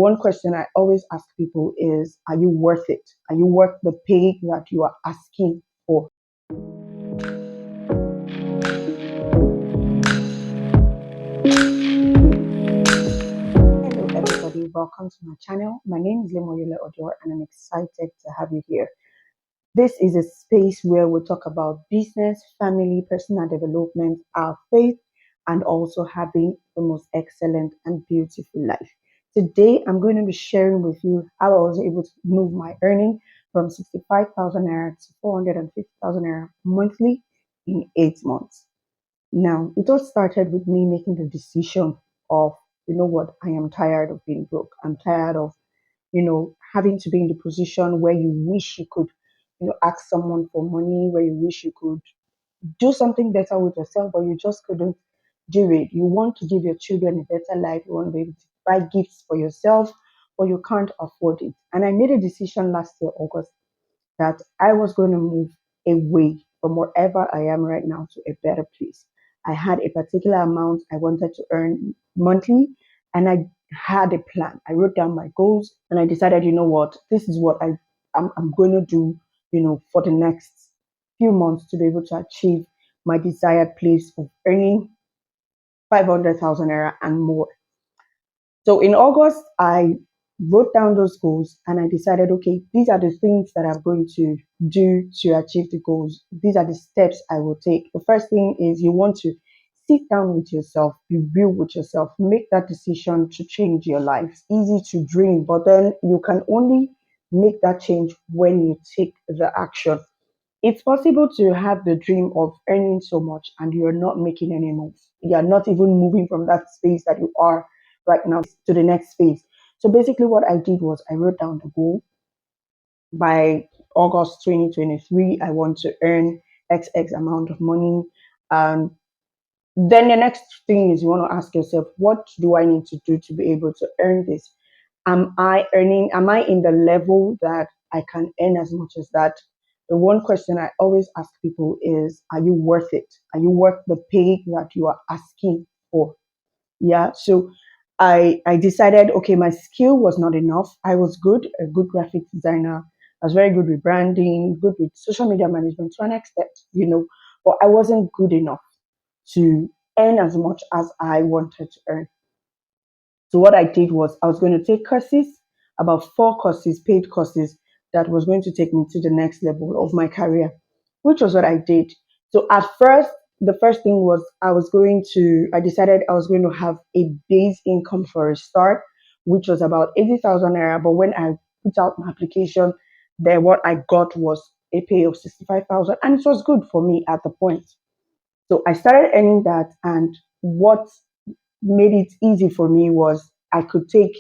one question I always ask people is, are you worth it? Are you worth the pay that you are asking for? Hello, everybody. Welcome to my channel. My name is Yole-Odior, and I'm excited to have you here. This is a space where we talk about business, family, personal development, our faith, and also having the most excellent and beautiful life. Today, I'm going to be sharing with you how I was able to move my earning from 65,000 naira to 450,000 naira monthly in 8 months. Now, it all started with me making the decision of, you know what, I am tired of being broke. I'm tired of, having to be in the position where you wish you could, ask someone for money, where you wish you could do something better with yourself, but you just couldn't do it. You want to give your children a better life. You want to be able to buy gifts for yourself, but you can't afford it. And I made a decision last year, August, that I was going to move away from wherever I am right now to a better place. I had a particular amount I wanted to earn monthly, and I had a plan. I wrote down my goals, and I decided, you know what, this is what I'm going to do, for the next few months to be able to achieve my desired place of earning 500,000 naira and more. So in August, I wrote down those goals and I decided, okay, these are the things that I'm going to do to achieve the goals. These are the steps I will take. The first thing is you want to sit down with yourself, be real with yourself, make that decision to change your life. It's easy to dream, but then you can only make that change when you take the action. It's possible to have the dream of earning so much and you're not making any moves. You're not even moving from that space that you are right now to the next phase. So basically, what I did was I wrote down the goal. By August 2023, I want to earn XX amount of money. Um, then the next thing is you want to ask yourself, what do I need to do to be able to earn this? Am I in the level that I can earn as much as that? The one question I always ask people is, are you worth it? Are you worth the pay that you are asking for? Yeah. So I decided, okay, my skill was not enough. I was good, a good graphic designer. I was very good with branding, good with social media management to an extent, but I wasn't good enough to earn as much as I wanted to earn. So what I did was I was going to take courses, about 4 courses, paid courses, that was going to take me to the next level of my career, which was what I did. So at first, the first thing was I decided I was going to have a base income for a start, which was about 80,000 naira. But when I put out my application, then what I got was a pay of 65,000, and it was good for me at the point. So I started earning that, and what made it easy for me was I could take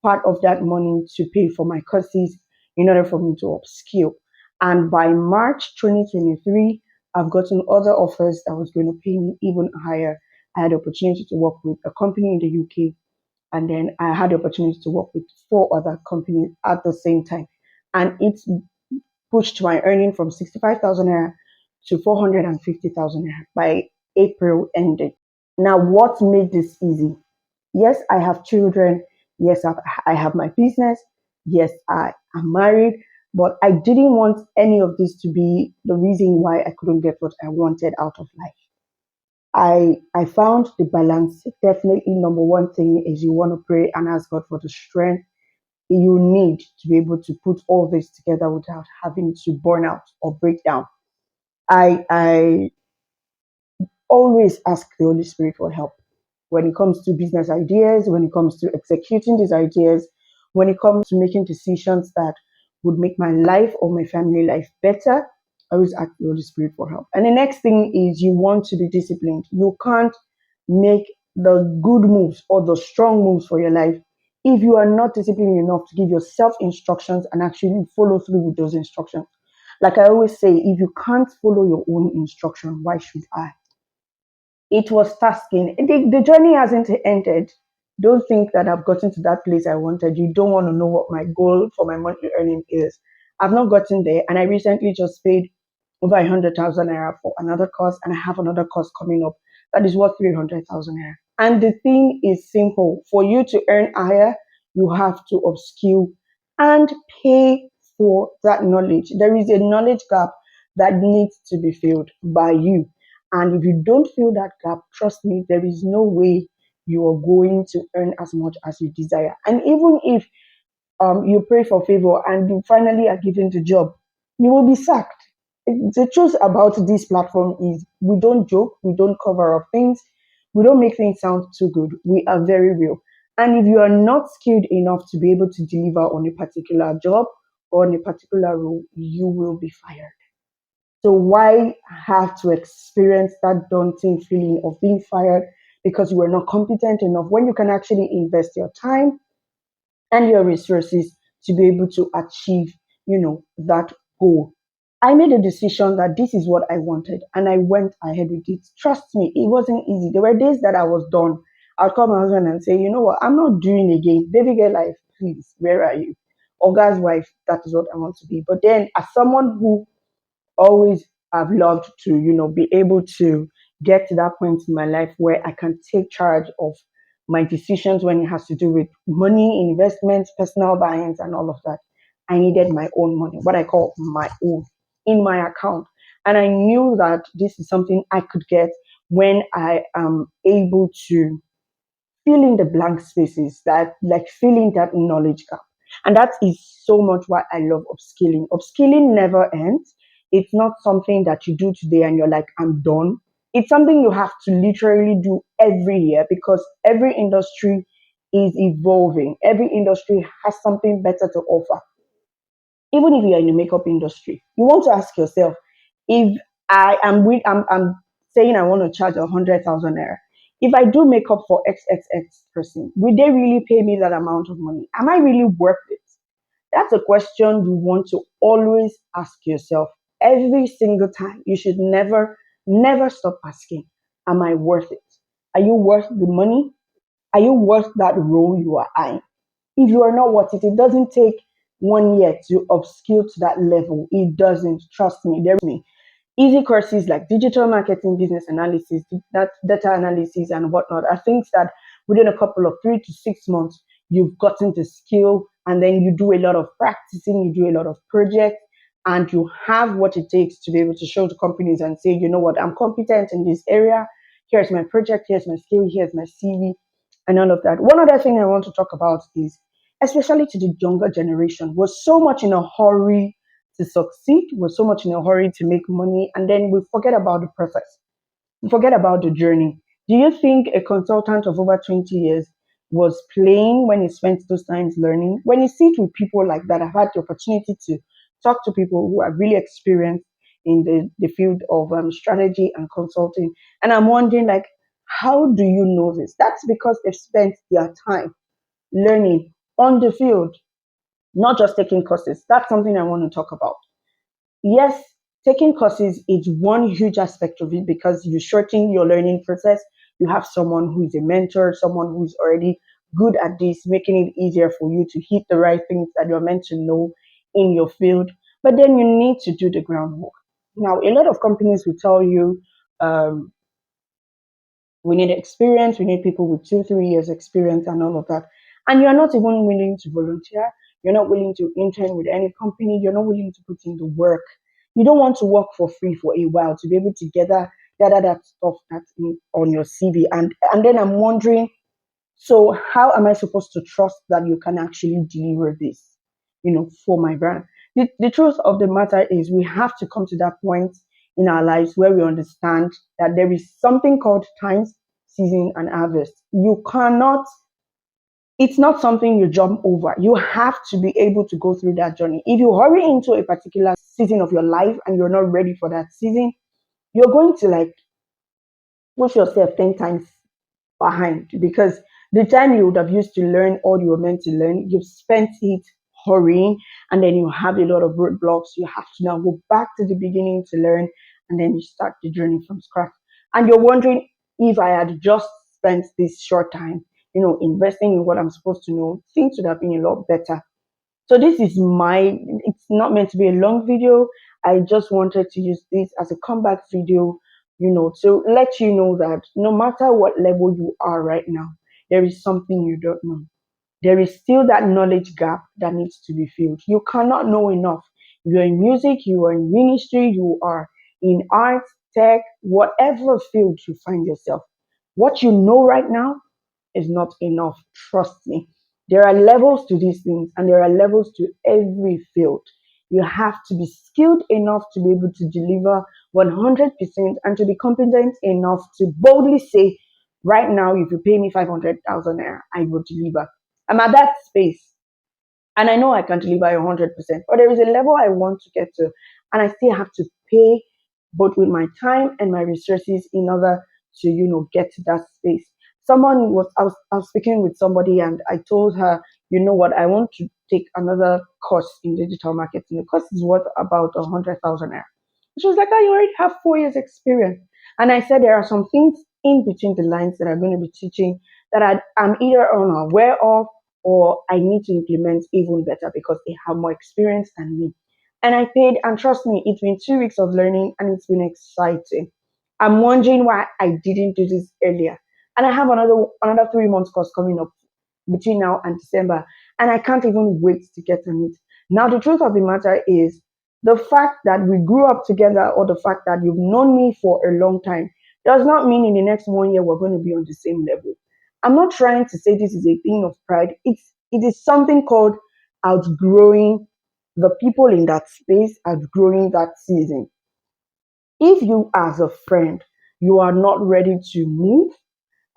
part of that money to pay for my courses in order for me to upskill. And by March 2023, I've gotten other offers that was going to pay me even higher. I had the opportunity to work with a company in the UK, and then I had the opportunity to work with 4 other companies at the same time. And it's pushed my earning from 65,000 naira to 450,000 naira by April ending. Now, what made this easy? Yes, I have children. Yes, I have my business. Yes, I am married. But I didn't want any of this to be the reason why I couldn't get what I wanted out of life. I found the balance. Definitely, number one thing is you want to pray and ask God for the strength you need to be able to put all this together without having to burn out or break down. I always ask the Holy Spirit for help when it comes to business ideas, when it comes to executing these ideas, when it comes to making decisions that would make my life or my family life better. I always ask the Holy Spirit for help. And the next thing is you want to be disciplined. You can't make the good moves or the strong moves for your life if you are not disciplined enough to give yourself instructions and actually follow through with those instructions. Like I always say, if you can't follow your own instruction, why should I? It was tasking. The journey hasn't ended. Don't think that I've gotten to that place I wanted. You don't want to know what my goal for my monthly earning is. I've not gotten there, and I recently just paid over 100,000 naira for another course, and I have another course coming up that is worth 300,000 naira. And the thing is simple: for you to earn higher, you have to upskill and pay for that knowledge. There is a knowledge gap that needs to be filled by you. And if you don't fill that gap, trust me, there is no way you are going to earn as much as you desire. And even if you pray for favor and you finally are given the job, you will be sacked. The truth about this platform is we don't joke, we don't cover up things, we don't make things sound too good. We are very real. And if you are not skilled enough to be able to deliver on a particular job or on a particular role, you will be fired. So why have to experience that daunting feeling of being fired because you were not competent enough when you can actually invest your time and your resources to be able to achieve, that goal. I made a decision that this is what I wanted and I went ahead with it. Trust me, it wasn't easy. There were days that I was done. I'd call my husband and say, you know what, I'm not doing again. Baby girl life, please, where are you? Or God's wife, that is what I want to be. But then as someone who always have loved to, be able to get to that point in my life where I can take charge of my decisions when it has to do with money, investments, personal buyings, and all of that. I needed my own money, what I call my own, in my account. And I knew that this is something I could get when I am able to filling the blank spaces, that like filling that knowledge gap. And that is so much why I love upskilling. Upskilling never ends. It's not something that you do today and you're like, I'm done. It's something you have to literally do every year because every industry is evolving. Every industry has something better to offer. Even if you're in the makeup industry, you want to ask yourself, if I'm saying I want to charge 100,000 naira. If I do makeup for XXX person, will they really pay me that amount of money? Am I really worth it? That's a question you want to always ask yourself every single time. You should never, never stop asking, am I worth it? Are you worth the money? Are you worth that role you are eyeing? If you are not worth it, it doesn't take 1 year to upskill to that level. It doesn't. Trust me. There me. Easy courses like digital marketing, business analysis, that data analysis, and whatnot are things that within a couple of 3 to 6 months you've gotten the skill, and then you do a lot of practicing, you do a lot of projects, and you have what it takes to be able to show to companies and say, you know what, I'm competent in this area. Here's my project. Here's my skill. Here's my CV, and all of that. One other thing I want to talk about is, especially to the younger generation, was so much in a hurry to succeed, we're so much in a hurry to make money, and then we forget about the process. We forget about the journey. Do you think a consultant of over 20 years was playing when he spent those times learning? When you sit with people like that, I've had the opportunity to talk to people who are really experienced in the field of strategy and consulting. And I'm wondering, like, how do you know this? That's because they've spent their time learning on the field, not just taking courses. That's something I want to talk about. Yes, taking courses is one huge aspect of it because you shorten your learning process. You have someone who is a mentor, someone who is already good at this, making it easier for you to hit the right things that you're meant to know in your field. But then you need to do the groundwork. Now, a lot of companies will tell you, um, we need experience. We need people with 2, 3 years experience and all of that. And you're not even willing to volunteer. You're not willing to intern with any company. You're not willing to put in the work. You don't want to work for free for a while to be able to gather that stuff that's on your CV. And then I'm wondering, so how am I supposed to trust that you can actually deliver this, for my brand? The truth of the matter is we have to come to that point in our lives where we understand that there is something called times, season, and harvest. You cannot, it's not something you jump over. You have to be able to go through that journey. If you hurry into a particular season of your life and you're not ready for that season, you're going to like push yourself 10 times behind because the time you would have used to learn all you were meant to learn, you've spent it hurrying, and then you have a lot of roadblocks. You have to now go back to the beginning to learn, and then you start the journey from scratch. And you're wondering, if I had just spent this short time, investing in what I'm supposed to know, things would have been a lot better. So this is it's not meant to be a long video. I just wanted to use this as a comeback video, to let you know that no matter what level you are right now, there is something you don't know. there is still that knowledge gap that needs to be filled. You cannot know enough. You're in music, you are in ministry, you are in art, tech, whatever field you find yourself. What you know right now is not enough. Trust me. There are levels to these things, and there are levels to every field. You have to be skilled enough to be able to deliver 100% and to be competent enough to boldly say, right now, if you pay me 500,000 naira, I will deliver. I'm at that space. And I know I can deliver 100%, but there is a level I want to get to, and I still have to pay both with my time and my resources in order to, get to that space. I was speaking with somebody, and I told her, you know what, I want to take another course in digital marketing. The course is worth about 100,000 naira. She was like, oh, you already have 4 years experience. And I said, there are some things in between the lines that I'm going to be teaching that I'm either unaware of or I need to implement even better because they have more experience than me. And I paid, and trust me, it's been 2 weeks of learning and it's been exciting. I'm wondering why I didn't do this earlier. And I have another 3 months course coming up between now and December, and I can't even wait to get on it. Now, the truth of the matter is the fact that we grew up together or the fact that you've known me for a long time does not mean in the next 1 year we're going to be on the same level. I'm not trying to say this is a thing of pride. It is something called outgrowing the people in that space, outgrowing that season. If you as a friend, you are not ready to move,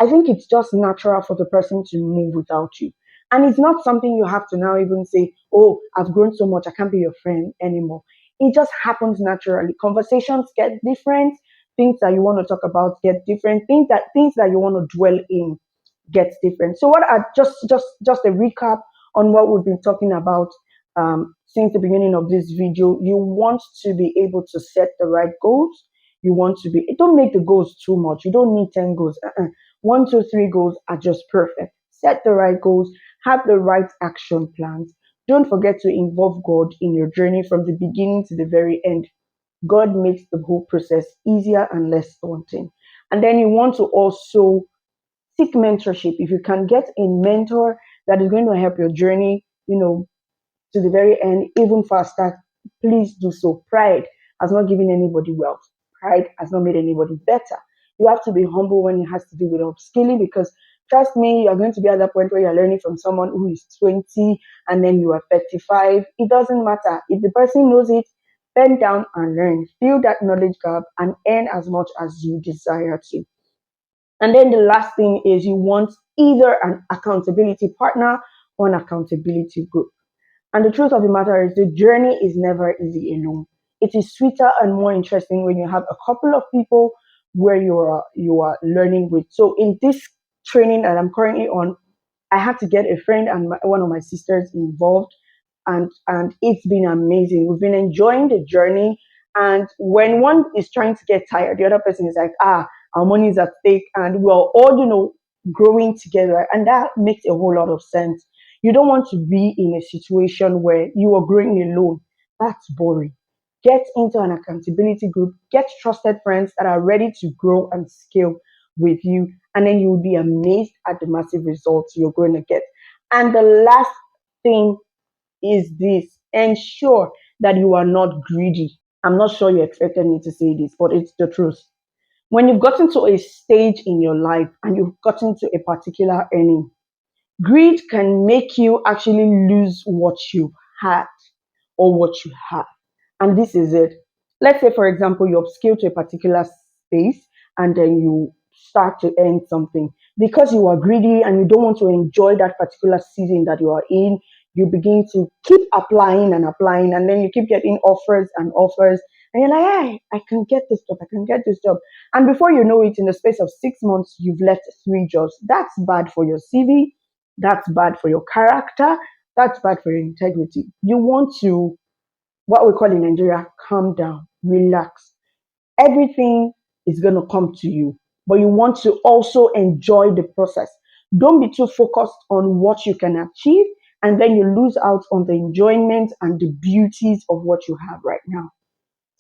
I think it's just natural for the person to move without you. And it's not something you have to now even say, oh, I've grown so much, I can't be your friend anymore. It just happens naturally. Conversations get different, things that you want to talk about get different, things that you want to dwell in gets different. So what are just a recap on what we've been talking about since the beginning of this video. You want to be able to set the right goals. You want to be, don't make the goals too much. You don't need 10 goals. 1, 2, 3 goals are just perfect. Set the right goals, have the right action plans. Don't forget to involve God in your journey from the beginning to the very end. God makes the whole process easier and less daunting. And then you want to also seek mentorship. If you can get a mentor that is going to help your journey, to the very end, even faster, please do so. Pride has not given anybody wealth. Pride has not made anybody better. You have to be humble when it has to do with upskilling because trust me, you're going to be at that point where you're learning from someone who is 20 and then you are 35. It doesn't matter. If the person knows it, bend down and learn. Fill that knowledge gap and earn as much as you desire to. And then the last thing is you want either an accountability partner or an accountability group. And the truth of the matter is, the journey is never easy alone. It is sweeter and more interesting when you have a couple of people where you are learning with. So in this training that I'm currently on, I had to get a friend and one of my sisters involved, and it's been amazing. We've been enjoying the journey, and when one is trying to get tired, the other person is like, our money is at stake, and we're all growing together, and that makes a whole lot of sense. You don't want to be in a situation where you are growing alone. That's boring. Get into an accountability group, get trusted friends that are ready to grow and scale with you, and then you will be amazed at the massive results you're going to get. And the last thing is this: ensure that you are not greedy. I'm not sure you expected me to say this, but it's the truth. When you've gotten to a stage in your life and you've gotten to a particular earning, greed can make you actually lose what you had or what you have. And this is it. Let's say, for example, you upscale to a particular space and then you start to earn something. Because you are greedy and you don't want to enjoy that particular season that you are in, you begin to keep applying and applying, and then you keep getting offers and offers. And you're like, hey, I can get this job, I can get this job. And before you know it, in the space of 6 months, you've left 3 jobs. That's bad for your CV. That's bad for your character. That's bad for your integrity. You want to, what we call in Nigeria, calm down, relax. Everything is going to come to you, but you want to also enjoy the process. Don't be too focused on what you can achieve, and then you lose out on the enjoyment and the beauties of what you have right now.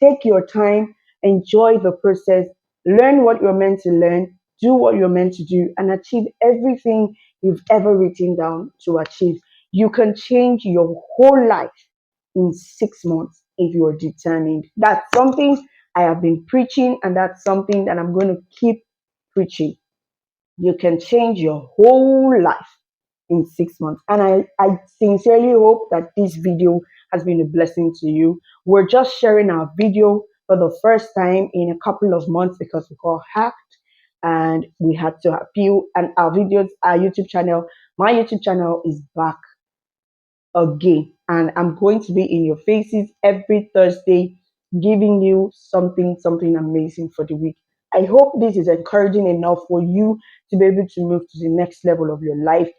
Take your time, enjoy the process, learn what you're meant to learn, do what you're meant to do, and achieve everything you've ever written down to achieve. You can change your whole life in 6 months if you're determined. That's something I have been preaching, and that's something that I'm going to keep preaching. You can change your whole life in 6 months. And I sincerely hope that this video has been a blessing to you. We're just sharing our video for the first time in a couple of months because we got hacked and we had to appeal. And our videos, our YouTube channel, my YouTube channel is back again. And I'm going to be in your faces every Thursday, giving you something amazing for the week. I hope this is encouraging enough for you to be able to move to the next level of your life.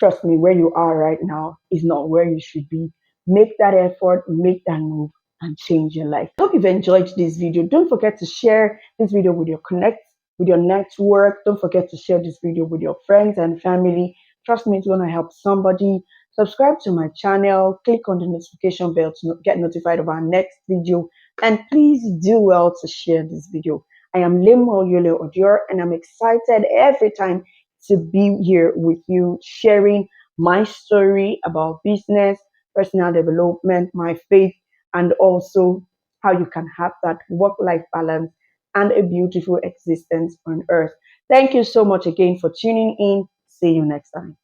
Trust me, where you are right now is not where you should be. Make that effort, make that move, and change your life. I hope you've enjoyed this video. Don't forget to share this video with your connect, with your network. Don't forget to share this video with your friends and family. Trust me, it's going to help somebody. Subscribe to my channel. Click on the notification bell to get notified of our next video. And please do well to share this video. I am Yole-Odior, and I'm excited every time to be here with you, sharing my story about business, personal development, my faith, and also how you can have that work-life balance and a beautiful existence on earth. Thank you so much again for tuning in. See you next time.